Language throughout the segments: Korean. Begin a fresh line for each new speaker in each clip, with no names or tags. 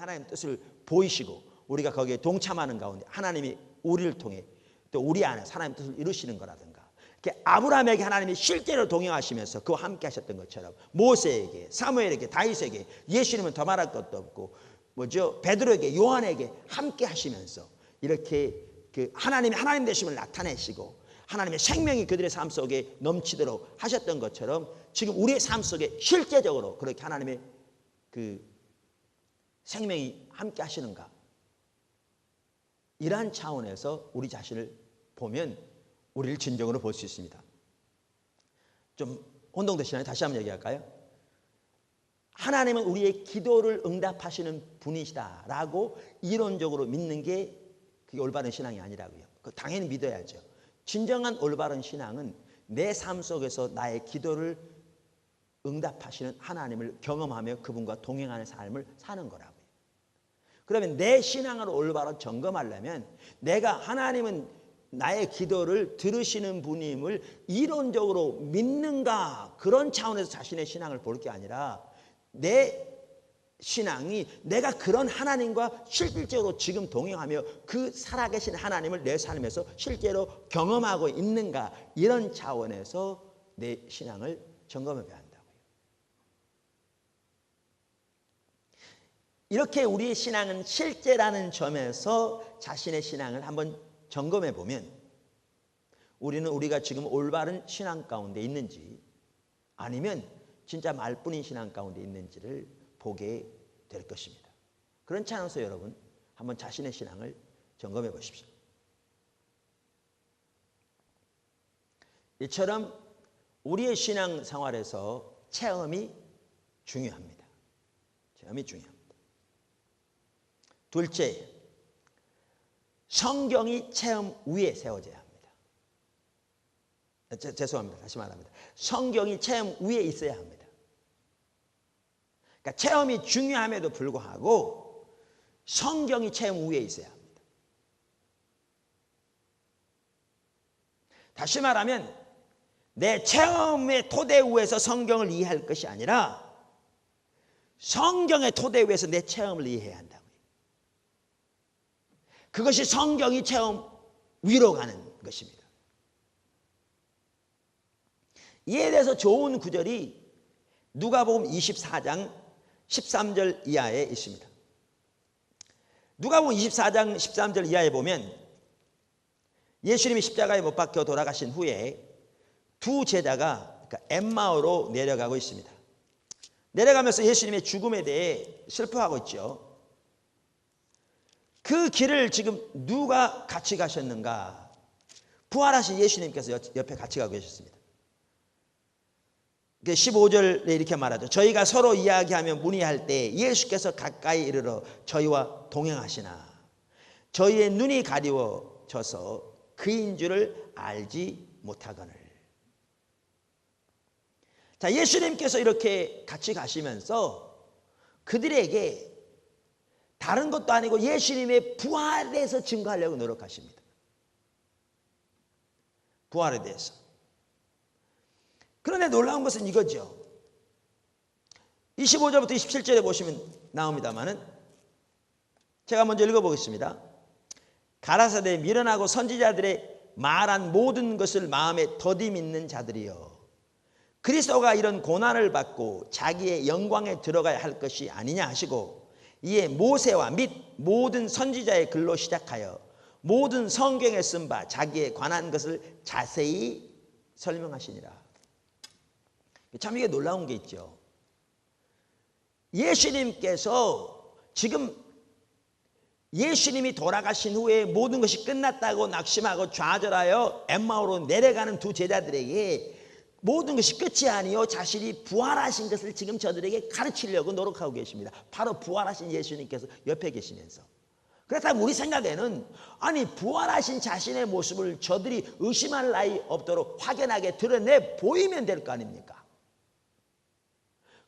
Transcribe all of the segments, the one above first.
하나님의 뜻을 보이시고 우리가 거기에 동참하는 가운데 하나님이 우리를 통해 또 우리 안에 하나님의 뜻을 이루시는 거라든가, 아브라함에게 하나님이 실제로 동행하시면서 그와 함께 하셨던 것처럼 모세에게, 사무엘에게, 다윗에게, 예수님은 더 말할 것도 없고 베드로에게, 요한에게 함께 하시면서 이렇게 하나님이 하나님 되심을 나타내시고 하나님의 생명이 그들의 삶 속에 넘치도록 하셨던 것처럼 지금 우리의 삶 속에 실제적으로 그렇게 하나님의 생명이 함께 하시는가, 이러한 차원에서 우리 자신을 보면 우리를 진정으로 볼 수 있습니다. 좀 혼동되시나요? 다시 한번 얘기할까요? 하나님은 우리의 기도를 응답하시는 분이시다라고 이론적으로 믿는 게 그게 올바른 신앙이 아니라고요. 당연히 믿어야죠. 진정한 올바른 신앙은 내 삶 속에서 나의 기도를 응답하시는 하나님을 경험하며 그분과 동행하는 삶을 사는 거라고요. 그러면 내 신앙을 올바로 점검하려면 내가 하나님은 나의 기도를 들으시는 분임을 이론적으로 믿는가, 그런 차원에서 자신의 신앙을 볼 게 아니라 내 신앙이 내가 그런 하나님과 실질적으로 지금 동행하며 그 살아계신 하나님을 내 삶에서 실제로 경험하고 있는가, 이런 차원에서 내 신앙을 점검해 봐야 한다고요. 이렇게 우리의 신앙은 실제라는 점에서 자신의 신앙을 한번 점검해 보면 우리는 우리가 지금 올바른 신앙 가운데 있는지 아니면 진짜 말뿐인 신앙 가운데 있는지를 보게 될 것입니다. 그런 차원에서 여러분 한번 자신의 신앙을 점검해 보십시오. 이처럼 우리의 신앙 생활에서 체험이 중요합니다. 체험이 중요합니다. 둘째, 성경이 체험 위에 세워져야 합니다. 죄송합니다. 다시 말합니다. 성경이 체험 위에 있어야 합니다. 그러니까 체험이 중요함에도 불구하고 성경이 체험 위에 있어야 합니다. 다시 말하면 내 체험의 토대 위에서 성경을 이해할 것이 아니라 성경의 토대 위에서 내 체험을 이해해야 한다고요. 그것이 성경이 체험 위로 가는 것입니다. 이에 대해서 좋은 구절이 누가복음 24장 13절 이하에 있습니다. 누가복음 24장 13절 이하에 보면 예수님이 십자가에 못 박혀 돌아가신 후에 두 제자가 엠마오로 내려가고 있습니다. 내려가면서 예수님의 죽음에 대해 슬퍼하고 있죠. 그 길을 지금 누가 같이 가셨는가? 부활하신 예수님께서 옆에 같이 가고 계셨습니다. 15절에 이렇게 말하죠. 저희가 서로 이야기하며 문의할 때 예수께서 가까이 이르러 저희와 동행하시나 저희의 눈이 가리워져서 그인 줄을 알지 못하거늘. 자, 예수님께서 이렇게 같이 가시면서 그들에게 다른 것도 아니고 예수님의 부활에 대해서 증거하려고 노력하십니다. 부활에 대해서. 그런데 놀라운 것은 이거죠. 25절부터 27절에 보시면 나옵니다마는 제가 먼저 읽어보겠습니다. 가라사대 미련하고 선지자들의 말한 모든 것을 마음에 더디 믿는 자들이여, 그리스도가 이런 고난을 받고 자기의 영광에 들어가야 할 것이 아니냐 하시고 이에 모세와 및 모든 선지자의 글로 시작하여 모든 성경에 쓴 바 자기에 관한 것을 자세히 설명하시니라. 참 이게 놀라운 게 있죠. 예수님께서 지금 예수님이 돌아가신 후에 모든 것이 끝났다고 낙심하고 좌절하여 엠마오로 내려가는 두 제자들에게 모든 것이 끝이 아니요 자신이 부활하신 것을 지금 저들에게 가르치려고 노력하고 계십니다. 바로 부활하신 예수님께서 옆에 계시면서. 그렇다면 우리 생각에는 아니 부활하신 자신의 모습을 저들이 의심할 나위 없도록 확연하게 드러내 보이면 될 거 아닙니까?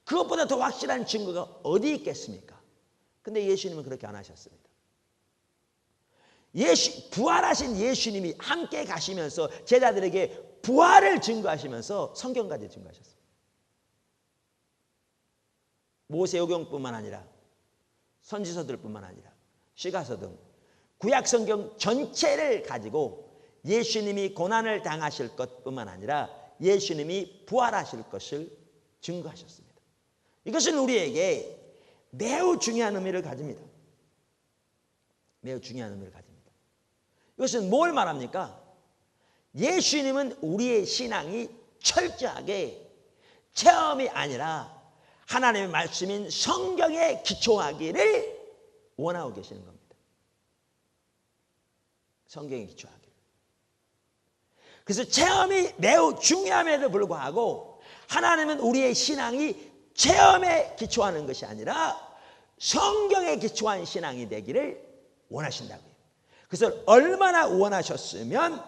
그것보다 더 확실한 증거가 어디 있겠습니까? 근데 예수님은 그렇게 안 하셨습니다. 부활하신 예수님이 함께 가시면서 제자들에게 부활을 증거하시면서 성경까지 증거하셨습니다. 모세오경뿐만 아니라 선지서들뿐만 아니라 시가서 등 구약 성경 전체를 가지고 예수님이 고난을 당하실 것뿐만 아니라 예수님이 부활하실 것을 증거하셨습니다. 이것은 우리에게 매우 중요한 의미를 가집니다. 매우 중요한 의미를 가집니다. 이것은 뭘 말합니까? 예수님은 우리의 신앙이 철저하게 체험이 아니라 하나님의 말씀인 성경에 기초하기를 원하고 계시는 겁니다. 성경에 기초하기를. 그래서 체험이 매우 중요함에도 불구하고 하나님은 우리의 신앙이 체험에 기초하는 것이 아니라 성경에 기초한 신앙이 되기를 원하신다고요. 그래서 얼마나 원하셨으면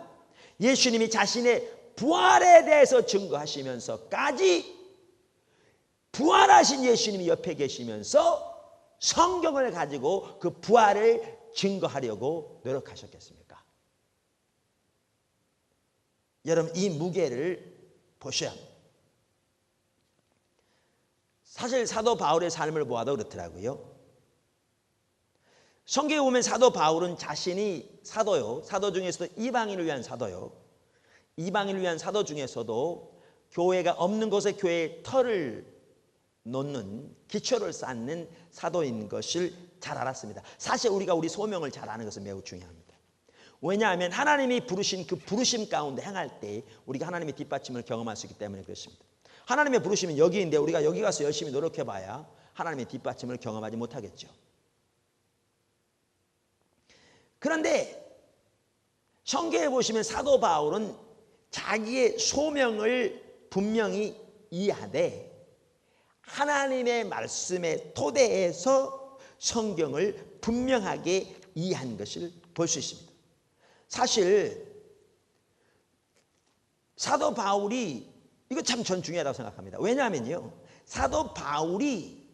예수님이 자신의 부활에 대해서 증거하시면서까지 부활하신 예수님이 옆에 계시면서 성경을 가지고 그 부활을 증거하려고 노력하셨겠습니까? 여러분, 이 무게를 보셔야 합니다. 사실 사도 바울의 삶을 보아도 그렇더라고요. 성경에 보면 사도 바울은 자신이 사도요, 사도 중에서도 이방인을 위한 사도요, 이방인을 위한 사도 중에서도 교회가 없는 곳에 교회의 터를 놓는, 기초를 쌓는 사도인 것을 잘 알았습니다. 사실 우리가 우리 소명을 잘 아는 것은 매우 중요합니다. 왜냐하면 하나님이 부르신 그 부르심 가운데 행할 때 우리가 하나님의 뒷받침을 경험할 수 있기 때문에 그렇습니다. 하나님의 부르심은 여기인데 우리가 여기 가서 열심히 노력해봐야 하나님의 뒷받침을 경험하지 못하겠죠. 그런데 성경에 보시면 사도 바울은 자기의 소명을 분명히 이해하되 하나님의 말씀의 토대에서 성경을 분명하게 이해한 것을 볼 수 있습니다. 사실 사도 바울이 이거 참 전 중요하다고 생각합니다. 왜냐하면요, 사도 바울이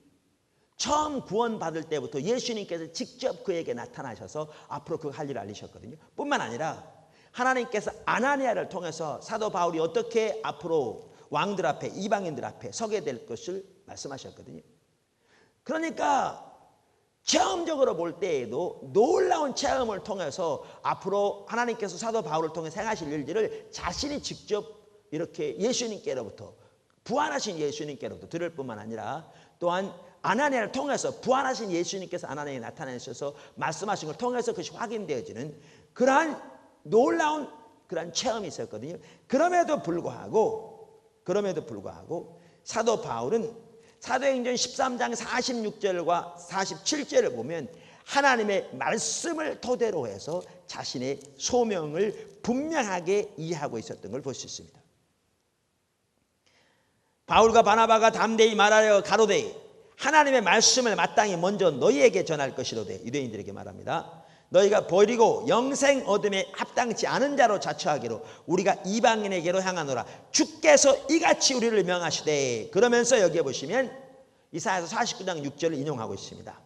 처음 구원받을 때부터 예수님께서 직접 그에게 나타나셔서 앞으로 그 할 일을 알리셨거든요. 뿐만 아니라 하나님께서 아나니아를 통해서 사도 바울이 어떻게 앞으로 왕들 앞에, 이방인들 앞에 서게 될 것을 말씀하셨거든요. 그러니까 체험적으로 볼 때에도 놀라운 체험을 통해서 앞으로 하나님께서 사도 바울을 통해 행하실 일들을 자신이 직접 이렇게 예수님께로부터, 부활하신 예수님께로부터 들을 뿐만 아니라 또한 아나니아를 통해서 부활하신 예수님께서 아나니아에 나타나셔서 말씀하신 걸 통해서 그것이 확인되어지는 그러한 놀라운 그러한 체험이 있었거든요. 그럼에도 불구하고 사도 바울은 사도행전 13장 46절과 47절을 보면 하나님의 말씀을 토대로 해서 자신의 소명을 분명하게 이해하고 있었던 걸 볼 수 있습니다. 바울과 바나바가 담대히 말하여 가로되 하나님의 말씀을 마땅히 먼저 너희에게 전할 것이로되, 유대인들에게 말합니다. 너희가 버리고 영생 얻음에 합당치 않은 자로 자처하기로 우리가 이방인에게로 향하노라. 주께서 이같이 우리를 명하시되, 그러면서 여기에 보시면 이사야서 49장 6절을 인용하고 있습니다.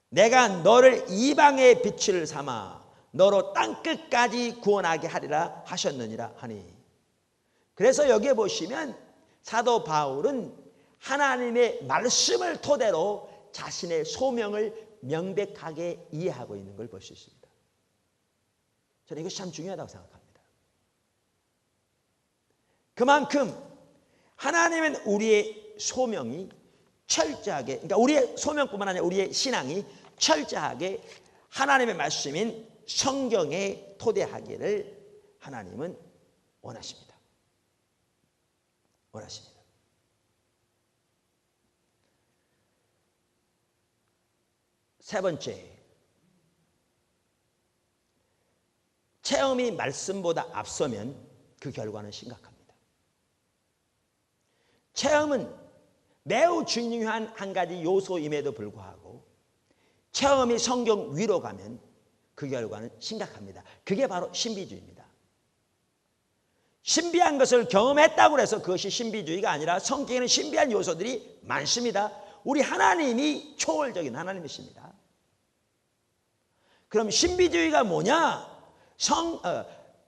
내가 너를 이방의 빛을 삼아 너로 땅끝까지 구원하게 하리라 하셨느니라 하니. 그래서 여기에 보시면 사도 바울은 하나님의 말씀을 토대로 자신의 소명을 명백하게 이해하고 있는 걸 볼 수 있습니다. 저는 이것이 참 중요하다고 생각합니다. 그만큼 하나님은 우리의 소명이 철저하게, 그러니까 우리의 소명뿐만 아니라 우리의 신앙이 철저하게 하나님의 말씀인 성경에 토대하기를 하나님은 원하십니다. 세 번째, 체험이 말씀보다 앞서면 그 결과는 심각합니다. 체험은 매우 중요한 한 가지 요소임에도 불구하고 체험이 성경 위로 가면 그 결과는 심각합니다. 그게 바로 신비주의입니다. 신비한 것을 경험했다고 해서 그것이 신비주의가 아니라 성경에는 신비한 요소들이 많습니다. 우리 하나님이 초월적인 하나님이십니다. 그럼 신비주의가 뭐냐?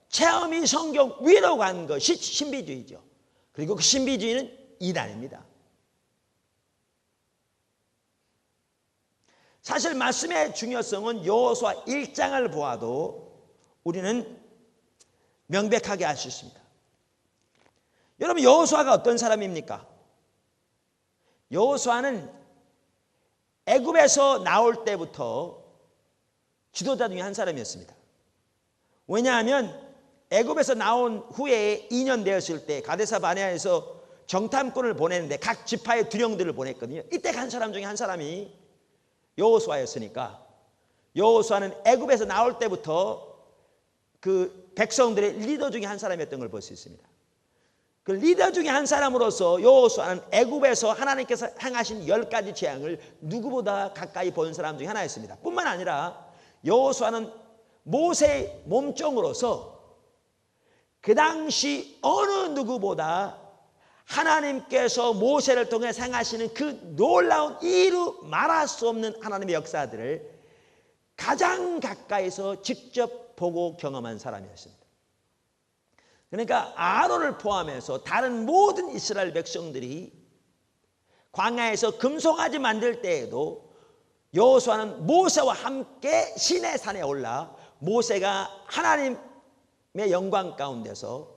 체험이 성경 위로 간 것이 신비주의죠. 그리고 그 신비주의는 이단입니다. 사실 말씀의 중요성은 여호수아 1장을 보아도 우리는 명백하게 알 수 있습니다. 여러분, 여호수아가 어떤 사람입니까? 여호수아는 애굽에서 나올 때부터 지도자 중에 한 사람이었습니다. 왜냐하면 애굽에서 나온 후에 2년 되었을 때 가데사 바네아에서 정탐꾼을 보냈는데 각 지파의 두령들을 보냈거든요. 이때 간 사람 중에 한 사람이 여호수아였으니까 여호수아는 애굽에서 나올 때부터 그 백성들의 리더 중에 한 사람이었던 걸 볼 수 있습니다. 그 리더 중에 한 사람으로서 여호수아는 애굽에서 하나님께서 행하신 10가지 재앙을 누구보다 가까이 본 사람 중에 하나였습니다. 뿐만 아니라 여호수아는 모세의 몸종으로서 그 당시 어느 누구보다 하나님께서 모세를 통해 행하시는 그 놀라운 이루 말할 수 없는 하나님의 역사들을 가장 가까이서 직접 보고 경험한 사람이었습니다. 그러니까 아론을 포함해서 다른 모든 이스라엘 백성들이 광야에서 금송아지 만들 때에도 여호수아는 모세와 함께 시내산에 올라 모세가 하나님의 영광 가운데서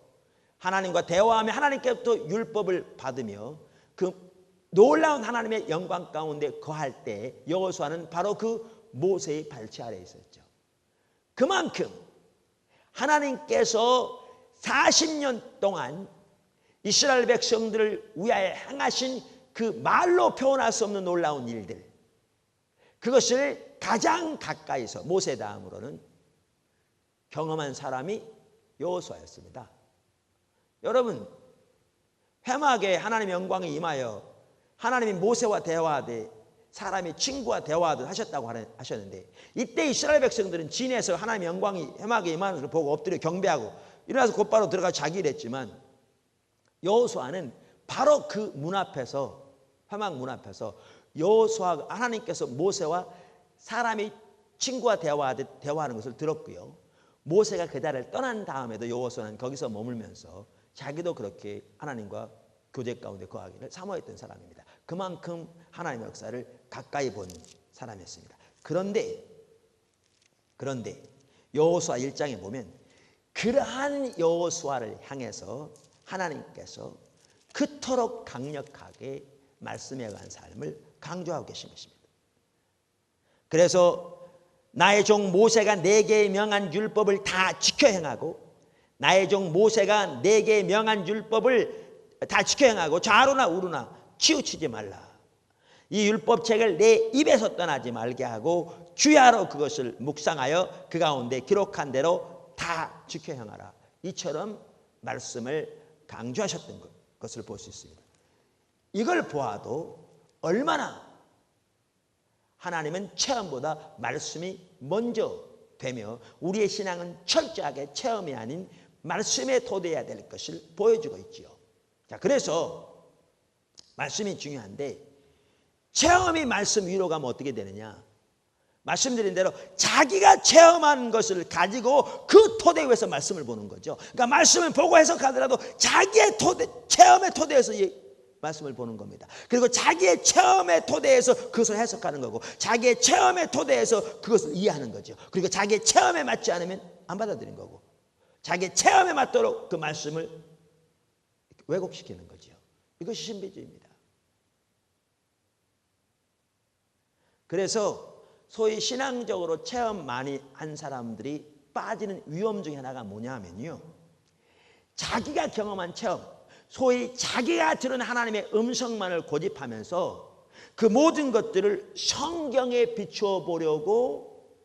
하나님과 대화하며 하나님께부터 율법을 받으며 그 놀라운 하나님의 영광 가운데 거할 때 여호수아는 바로 그 모세의 발치 아래에 있었죠. 그만큼 하나님께서 40년 동안 이스라엘 백성들을 위하여 행하신 그 말로 표현할 수 없는 놀라운 일들, 그것을 가장 가까이서 모세 다음으로는 경험한 사람이 여호수아였습니다. 여러분, 회막에 하나님의 영광이 임하여 하나님이 모세와 대화하되 사람이 친구와 대화하듯 하셨다고 하셨는데, 이때 이스라엘 백성들은 진에서 하나님의 영광이 회막에 임하는 것을 보고 엎드려 경배하고 일어나서 곧바로 들어가 자기 일했지만, 여호수아는 바로 그 문 앞에서, 회막 문 앞에서 여호수아 하나님께서 모세와 사람이 친구와 대화하듯 대화하는 것을 들었고요, 모세가 그 자리를 떠난 다음에도 여호수아는 거기서 머물면서 자기도 그렇게 하나님과 교제 가운데 거하기를 사모했던 사람입니다. 그만큼 하나님의 역사를 가까이 본 사람이었습니다. 그런데 여호수아 1장에 보면 그러한 여호수아를 향해서 하나님께서 그토록 강력하게 말씀해 간 삶을 강조하고 계신 것입니다. 그래서 나의 종 모세가 내게 명한 율법을 다 지켜 행하고, 나의 종 모세가 내게 명한 율법을 다 지켜 행하고 좌로나 우로나 치우치지 말라. 이 율법책을 내 입에서 떠나지 말게 하고 주야로 그것을 묵상하여 그 가운데 기록한 대로 다 지켜 행하라. 이처럼 말씀을 강조하셨던 것을 볼 수 있습니다. 이걸 보아도 얼마나 하나님은 체험보다 말씀이 먼저 되며 우리의 신앙은 철저하게 체험이 아닌 말씀에 토대해야 될 것을 보여주고 있지요. 자, 그래서 말씀이 중요한데, 체험이 말씀 위로 가면 어떻게 되느냐? 말씀드린 대로 자기가 체험한 것을 가지고 그 토대 위에서 말씀을 보는 거죠. 그러니까 말씀을 보고 해석하더라도 자기의 체험의 토대에서 이 말씀을 보는 겁니다. 그리고 자기의 체험의 토대에서 그것을 해석하는 거고, 자기의 체험의 토대에서 그것을 이해하는 거죠. 그리고 자기의 체험에 맞지 않으면 안 받아들인 거고, 자기의 체험에 맞도록 그 말씀을 왜곡시키는 거죠. 이것이 신비주의입니다. 그래서 소위 신앙적으로 체험 많이 한 사람들이 빠지는 위험 중에 하나가 뭐냐 하면요, 자기가 경험한 체험, 소위 자기가 들은 하나님의 음성만을 고집하면서 그 모든 것들을 성경에 비추어 보려고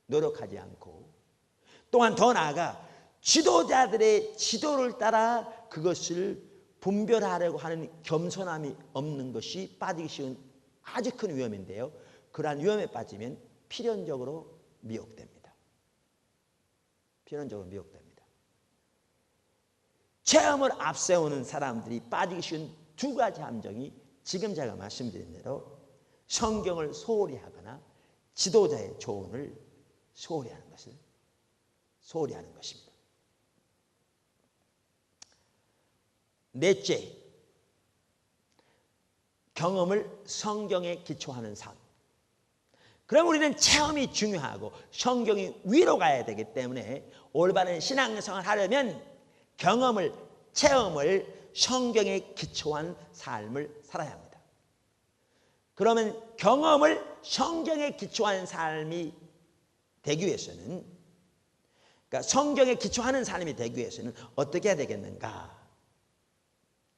노력하지 않고, 또한 더 나아가 지도자들의 지도를 따라 그것을 분별하려고 하는 겸손함이 없는 것이 빠지기 쉬운 아주 큰 위험인데요, 그러한 위험에 빠지면 필연적으로 미혹됩니다. 필연적으로 미혹됩니다. 체험을 앞세우는 사람들이 빠지기 쉬운 두 가지 함정이 지금 제가 말씀드린 대로 성경을 소홀히 하거나 지도자의 조언을 소홀히 하는 것입니다. 넷째, 경험을 성경에 기초하는 삶. 그럼 우리는 체험이 중요하고 성경이 위로 가야 되기 때문에 올바른 신앙생활을 하려면 경험을, 체험을 성경에 기초한 삶을 살아야 합니다. 그러면 경험을 성경에 기초한 삶이 되기 위해서는, 그러니까 성경에 기초하는 삶이 되기 위해서는 어떻게 해야 되겠는가?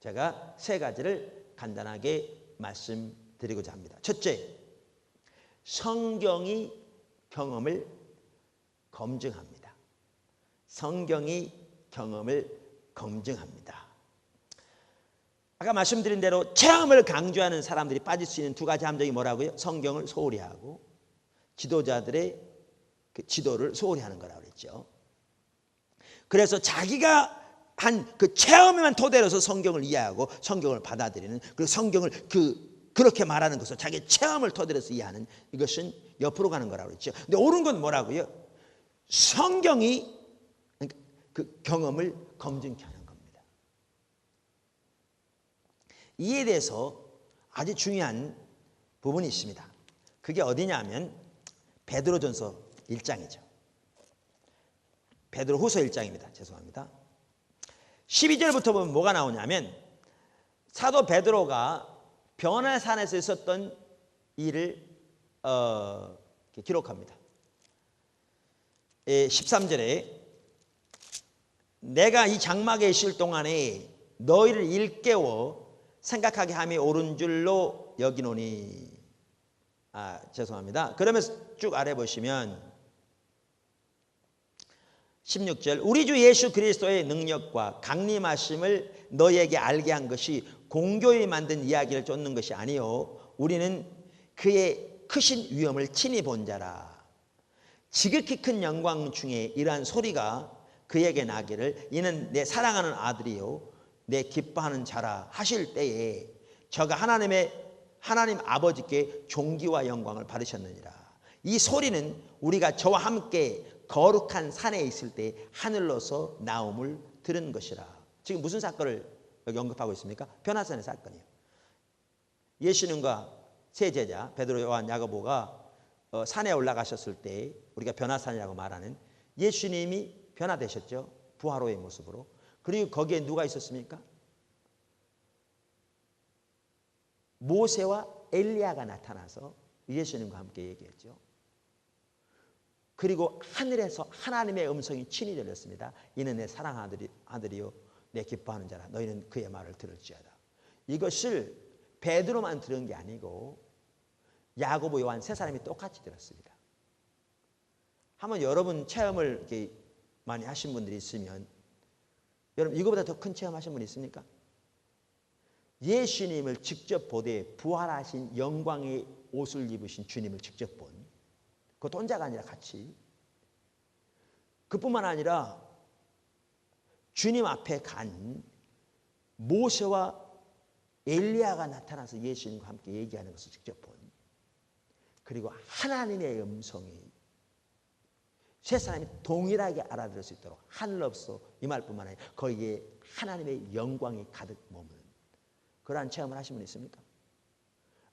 제가 세 가지를 간단하게 말씀드리고자 합니다. 첫째, 성경이 경험을 검증합니다. 성경이 경험을 검증합니다. 아까 말씀드린 대로 체험을 강조하는 사람들이 빠질 수 있는 두 가지 함정이 뭐라고요? 성경을 소홀히 하고 지도자들의 그 지도를 소홀히 하는 거라고 그랬죠. 그래서 자기가 한 그 체험에만 토대로서 성경을 이해하고 성경을 받아들이는, 그리고 성경을 그렇게 말하는 것을 자기 체험을 토대로서 이해하는, 이것은 옆으로 가는 거라고 그랬죠. 근데 옳은 건 뭐라고요? 성경이 그 경험을 검증케 하는 겁니다. 이에 대해서 아주 중요한 부분이 있습니다. 그게 어디냐면 베드로전서 1장이죠. 베드로후서 1장입니다. 죄송합니다. 12절부터 보면 뭐가 나오냐면 사도 베드로가 변화산에서 있었던 일을 기록합니다. 13절에 내가 이 장막에 있을 동안에 너희를 일깨워 생각하게 함이 옳은 줄로 여기노니. 죄송합니다. 그러면서 쭉 아래 보시면 16절, 우리 주 예수 그리스도의 능력과 강림하심을 너희에게 알게 한 것이 공교히 만든 이야기를 쫓는 것이 아니요 우리는 그의 크신 위엄을 친히 본 자라. 지극히 큰 영광 중에 이러한 소리가 그에게 나기를 이는 내 사랑하는 아들이요 내 기뻐하는 자라 하실 때에 저가 하나님 아버지께 존귀와 영광을 받으셨느니라. 이 소리는 우리가 저와 함께 거룩한 산에 있을 때 하늘로서 나옴을 들은 것이라. 지금 무슨 사건을 여기 언급하고 있습니까? 변화산의 사건이에요. 예수님과 세 제자 베드로, 요한, 야고보가 산에 올라가셨을 때 우리가 변화산이라고 말하는, 예수님이 변화되셨죠. 부활호의 모습으로. 그리고 거기에 누가 있었습니까? 모세와 엘리야가 나타나서 예수님과 함께 얘기했죠. 그리고 하늘에서 하나님의 음성이 친히 들렸습니다. 이는 내 사랑하는 아들이요 내 기뻐하는 자라. 너희는 그의 말을 들을지어다. 이것을 베드로만 들은 게 아니고 야고보, 요한 세 사람이 똑같이 들었습니다. 한번 여러분 체험을 이렇게 많이 하신 분들이 있으면, 여러분 이거보다 더 큰 체험하신 분 있습니까? 예수님을 직접 보되 부활하신 영광의 옷을 입으신 주님을 직접 본, 그것도 혼자가 아니라 같이. 그뿐만 아니라 주님 앞에 간 모세와 엘리야가 나타나서 예수님과 함께 얘기하는 것을 직접 본, 그리고 하나님의 음성이 세 사람이 동일하게 알아들을 수 있도록 하늘로서 이 말뿐만 아니라 거기에 하나님의 영광이 가득 머무는 그러한 체험을 하신 분 있습니까?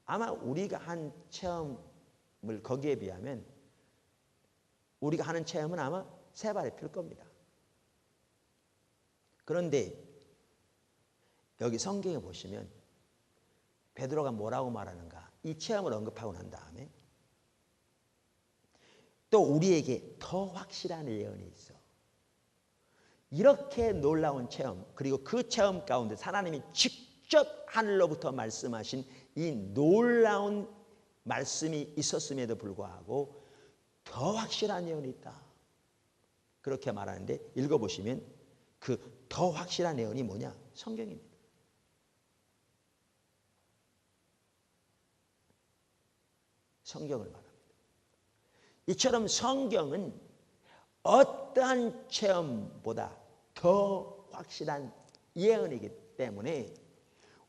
아마 우리가 한 체험을 거기에 비하면 우리가 하는 체험은 아마 세 발에 필 겁니다. 그런데 여기 성경에 보시면 베드로가 뭐라고 말하는가, 이 체험을 언급하고 난 다음에 또 우리에게 더 확실한 예언이 있어. 이렇게 놀라운 체험, 그리고 그 체험 가운데 하나님이 직접 하늘로부터 말씀하신 이 놀라운 말씀이 있었음에도 불구하고 더 확실한 예언이 있다. 그렇게 말하는데 읽어보시면 그 더 확실한 예언이 뭐냐? 성경입니다. 성경을 말합니다. 이처럼 성경은 어떠한 체험보다 더 확실한 예언이기 때문에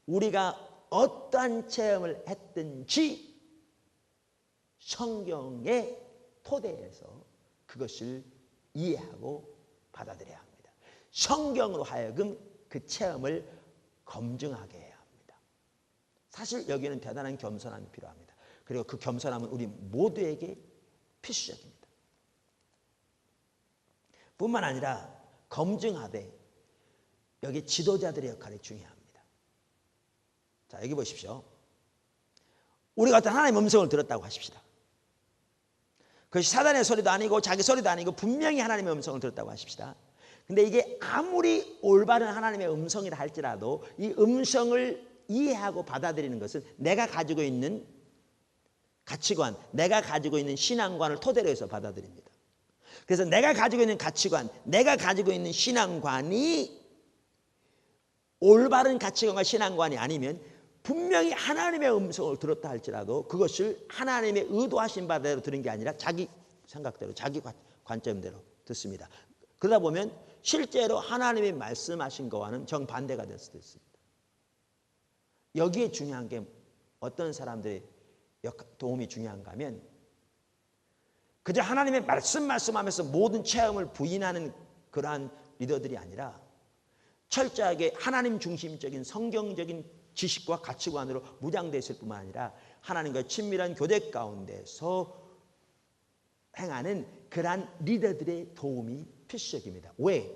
우리가 어떠한 체험을 했든지 성경의 토대에서 그것을 이해하고 받아들여야 합니다. 성경으로 하여금 그 체험을 검증하게 해야 합니다. 사실 여기는 대단한 겸손함이 필요합니다. 그리고 그 겸손함은 우리 모두에게 필수적입니다. 뿐만 아니라 검증하되 여기 지도자들의 역할이 중요합니다. 자, 여기 보십시오. 우리가 어떤 하나님의 음성을 들었다고 하십시다. 그것이 사단의 소리도 아니고 자기 소리도 아니고 분명히 하나님의 음성을 들었다고 하십시다. 근데 이게 아무리 올바른 하나님의 음성이라 할지라도 이 음성을 이해하고 받아들이는 것은 내가 가지고 있는 가치관, 내가 가지고 있는 신앙관을 토대로 해서 받아들입니다. 그래서 내가 가지고 있는 가치관, 내가 가지고 있는 신앙관이 올바른 가치관과 신앙관이 아니면 분명히 하나님의 음성을 들었다 할지라도 그것을 하나님의 의도하신 바대로 들은 게 아니라 자기 생각대로 자기 관점대로 듣습니다. 그러다 보면 실제로 하나님이 말씀하신 것과는 정반대가 될 수도 있습니다. 여기에 중요한 게 어떤 사람들의 도움이 중요한가 하면 그저 하나님의 말씀하면서 모든 체험을 부인하는 그러한 리더들이 아니라 철저하게 하나님 중심적인 성경적인 지식과 가치관으로 무장되어 있을 뿐만 아니라 하나님과의 친밀한 교제 가운데서 행하는 그러한 리더들의 도움이 필수적입니다. 왜?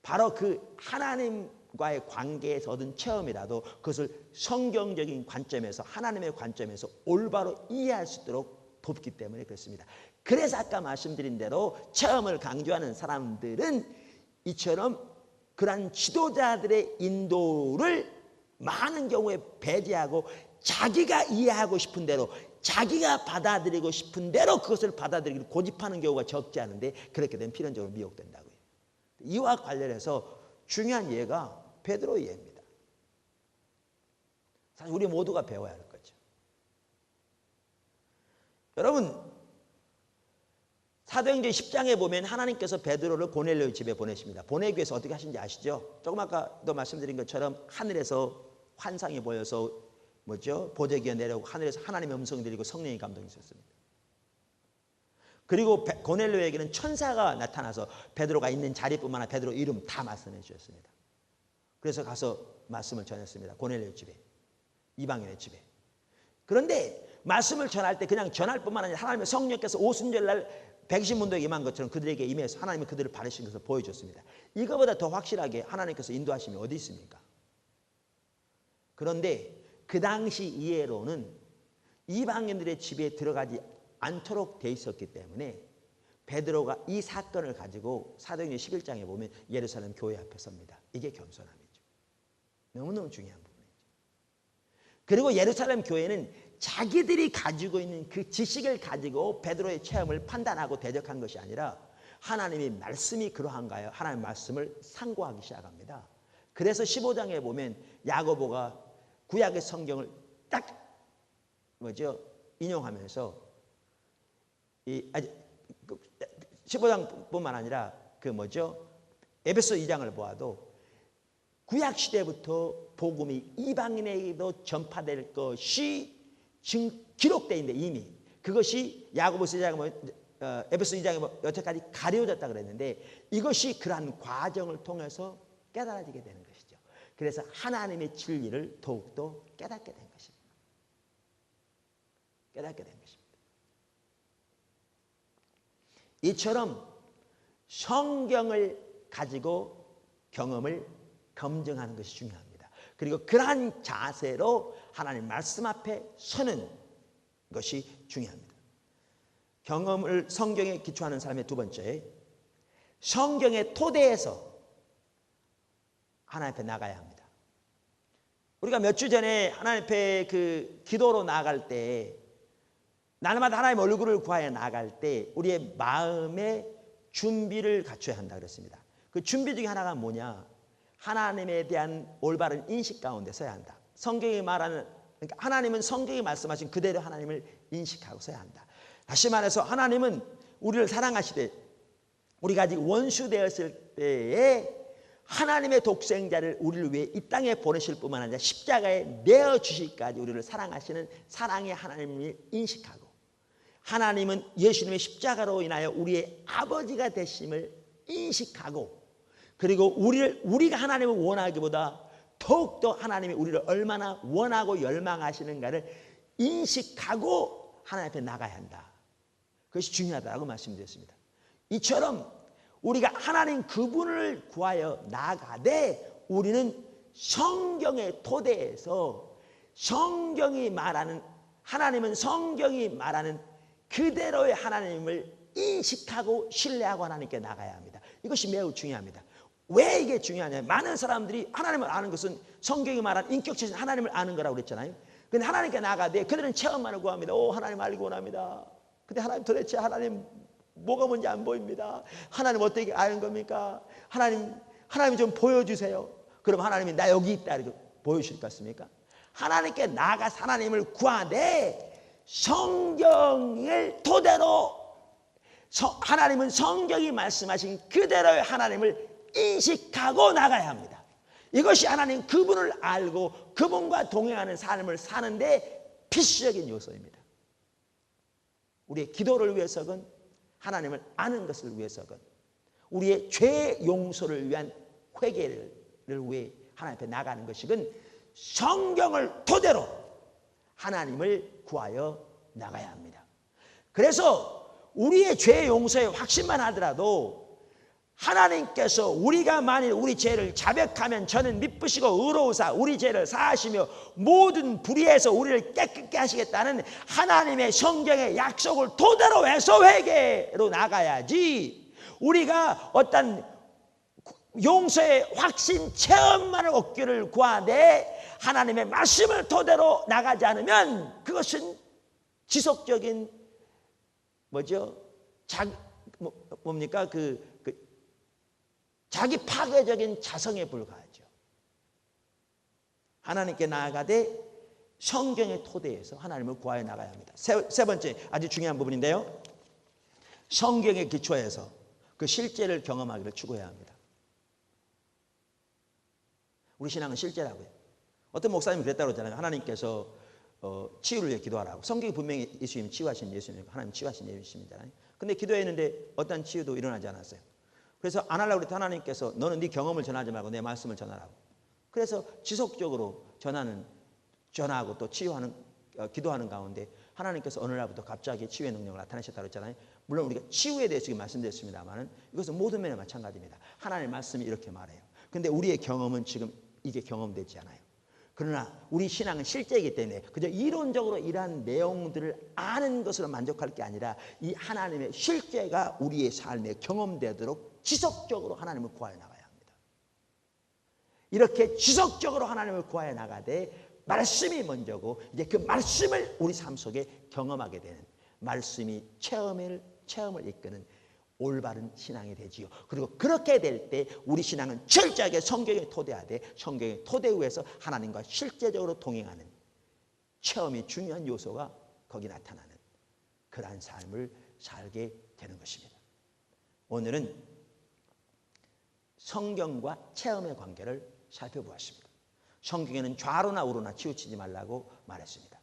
바로 그 하나님과의 관계에서 얻은 체험이라도 그것을 성경적인 관점에서 하나님의 관점에서 올바로 이해할 수 있도록 돕기 때문에 그렇습니다. 그래서 아까 말씀드린 대로 체험을 강조하는 사람들은 이처럼 그러한 지도자들의 인도를 많은 경우에 배제하고 자기가 이해하고 싶은 대로 자기가 받아들이고 싶은 대로 그것을 받아들이기를 고집하는 경우가 적지 않은데 그렇게 되면 필연적으로 미혹된다고요. 이와 관련해서 중요한 예가 베드로 예입니다. 사실 우리 모두가 배워야 할 거죠. 여러분 사도행전 10장에 보면 하나님께서 베드로를 고넬료의 집에 보내십니다. 보내기 위해서 어떻게 하신지 아시죠? 조금 아까도 말씀드린 것처럼 하늘에서 환상이 보여서 보재기가 내려오고 하늘에서 하나님의 음성이 들리고 성령의 감동이 있었습니다. 그리고 고넬료에게는 천사가 나타나서 베드로가 있는 자리뿐만 아니라 베드로 이름 다 말씀해 주셨습니다. 그래서 가서 말씀을 전했습니다. 고넬료의 집에, 이방인의 집에. 그런데 말씀을 전할 때 그냥 전할 뿐만 아니라 하나님의 성령께서 오순절날 백신문도에게 임한 것처럼 그들에게 임해서 하나님이 그들을 바르신 것을 보여줬습니다. 이거보다 더 확실하게 하나님께서 인도하심이 어디 있습니까? 그런데 그 당시 이해로는 이방인들의 집에 들어가지 않도록 돼 있었기 때문에 베드로가 이 사건을 가지고 사도행전 11장에 보면 예루살렘 교회 앞에 섭니다. 이게 겸손함이죠. 너무너무 중요한 부분이죠. 그리고 예루살렘 교회는 자기들이 가지고 있는 그 지식을 가지고 베드로의 체험을 판단하고 대적한 것이 아니라 하나님의 말씀이 그러한가요? 하나님의 말씀을 상고하기 시작합니다. 그래서 15장에 보면 야고보가 구약의 성경을 딱 인용하면서 15장뿐만 아니라 에베소 2장을 보아도 구약 시대부터 복음이 이방인에게도 전파될 것이 기록되어 있는데 이미 그것이 야고보서 2장에 에베소 2장에 여태까지 가려졌다 그랬는데 이것이 그러한 과정을 통해서 깨달아지게 되는 것이죠. 그래서 하나님의 진리를 더욱더 깨닫게 된 것입니다. 깨닫게 된 것입니다. 이처럼 성경을 가지고 경험을 검증하는 것이 중요합니다. 그리고 그러한 자세로 하나님 말씀 앞에 서는 것이 중요합니다. 경험을 성경에 기초하는 삶의 두 번째, 성경의 토대에서 하나님 앞에 나가야 합니다. 우리가 몇 주 전에 하나님 앞에 그 기도로 나갈 때 날마다 하나님 얼굴을 구하여 나갈 때 우리의 마음의 준비를 갖춰야 한다 그랬습니다. 그 준비 중에 하나가 뭐냐? 하나님에 대한 올바른 인식 가운데 서야 한다. 성경이 말하는 그러니까 하나님은 성경이 말씀하신 그대로 하나님을 인식하고 서야 한다. 다시 말해서 하나님은 우리를 사랑하시되 우리가 아직 원수 되었을 때에 하나님의 독생자를 우리를 위해 이 땅에 보내실 뿐만 아니라 십자가에 내어주실까지 우리를 사랑하시는 사랑의 하나님을 인식하고 하나님은 예수님의 십자가로 인하여 우리의 아버지가 되심을 인식하고 그리고 우리가 하나님을 원하기보다 더욱더 하나님이 우리를 얼마나 원하고 열망하시는가를 인식하고 하나님 앞에 나가야 한다. 그것이 중요하다고 말씀드렸습니다. 이처럼 우리가 하나님 그분을 구하여 나가되 우리는 성경의 토대에서 성경이 말하는 하나님은 성경이 말하는 그대로의 하나님을 인식하고 신뢰하고 하나님께 나가야 합니다. 이것이 매우 중요합니다. 왜 이게 중요하냐면 많은 사람들이 하나님을 아는 것은 성경이 말하는 인격체신 하나님을 아는 거라고 그랬잖아요. 근데 하나님께 나가되 그들은 체험만을 구합니다. 오, 하나님 알고 원합니다. 근데 하나님 도대체 하나님 뭐가 뭔지 안 보입니다. 하나님 어떻게 아는 겁니까? 하나님 좀 보여주세요. 그럼 하나님이 나 여기 있다 이렇게 보여주실 것 같습니까? 하나님께 나가서 하나님을 구하되 성경을 토대로 하나님은 성경이 말씀하신 그대로의 하나님을 인식하고 나가야 합니다. 이것이 하나님 그분을 알고 그분과 동행하는 삶을 사는데 필수적인 요소입니다. 우리의 기도를 위해서건 하나님을 아는 것을 위해서건 우리의 죄 용서를 위한 회개를 위해 하나님 앞에 나가는 것이건 성경을 토대로 하나님을 구하여 나가야 합니다. 그래서 우리의 죄 용서의 확신만 하더라도 하나님께서 우리가 만일 우리 죄를 자백하면 저는 미쁘시고 의로우사 우리 죄를 사하시며 모든 불의에서 우리를 깨끗게 하시겠다는 하나님의 성경의 약속을 토대로 해서 회개로 나가야지 우리가 어떤 용서의 확신 체험만을 얻기를 구하되 하나님의 말씀을 토대로 나가지 않으면 그것은 지속적인 뭡니까? 자기 파괴적인 자성에 불과하죠. 하나님께 나아가되 성경의 토대에서 하나님을 구하여 나가야 합니다. 세 번째 아주 중요한 부분인데요. 성경의 기초에서 그 실제를 경험하기를 추구해야 합니다. 우리 신앙은 실제라고요. 어떤 목사님이 그랬다고 그러잖아요. 하나님께서 치유를 위해 기도하라고. 성경이 분명히 예수님 치유하신 예수님, 하나님 치유하신 예수님이잖아요. 근데 기도했는데 어떤 치유도 일어나지 않았어요. 그래서 안 하려고 그랬더니 하나님께서 너는 네 경험을 전하지 말고 내 말씀을 전하라고. 그래서 지속적으로 전하고 또 치유하는 기도하는 가운데 하나님께서 어느 날부터 갑자기 치유의 능력을 나타내셨다고 했잖아요. 물론 우리가 치유에 대해서 지금 말씀드렸습니다만 이것은 모든 면에 마찬가지입니다. 하나님의 말씀이 이렇게 말해요. 근데 우리의 경험은 지금 이게 경험되지 않아요. 그러나 우리 신앙은 실제이기 때문에 그저 이론적으로 이러한 내용들을 아는 것으로 만족할 게 아니라 이 하나님의 실제가 우리의 삶에 경험되도록 지속적으로 하나님을 구하여 나가야 합니다. 이렇게 지속적으로 하나님을 구하여 나가되 말씀이 먼저고 이제 그 말씀을 우리 삶 속에 경험하게 되는 말씀이 체험을 이끄는 올바른 신앙이 되지요. 그리고 그렇게 될 때 우리 신앙은 철저하게 성경에 토대하되 성경의 토대 위에서 하나님과 실제적으로 동행하는 체험이 중요한 요소가 거기 나타나는 그러한 삶을 살게 되는 것입니다. 오늘은 성경과 체험의 관계를 살펴보았습니다. 성경에는 좌로나 우로나 치우치지 말라고 말했습니다.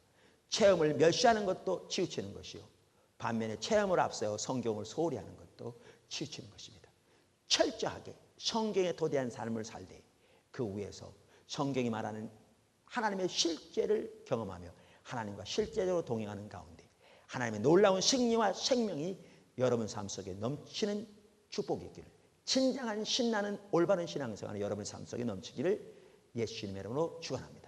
체험을 멸시하는 것도 치우치는 것이요. 반면에 체험을 앞세워 성경을 소홀히 하는 것도 치우치는 것입니다. 철저하게 성경에 토대한 삶을 살되 그 위에서 성경이 말하는 하나님의 실제를 경험하며 하나님과 실제적으로 동행하는 가운데 하나님의 놀라운 승리와 생명이 여러분 삶 속에 넘치는 축복이 있기를 진정한 신나는 올바른 신앙생활이 여러분 삶 속에 넘치기를 예수님의 이름으로 축원합니다.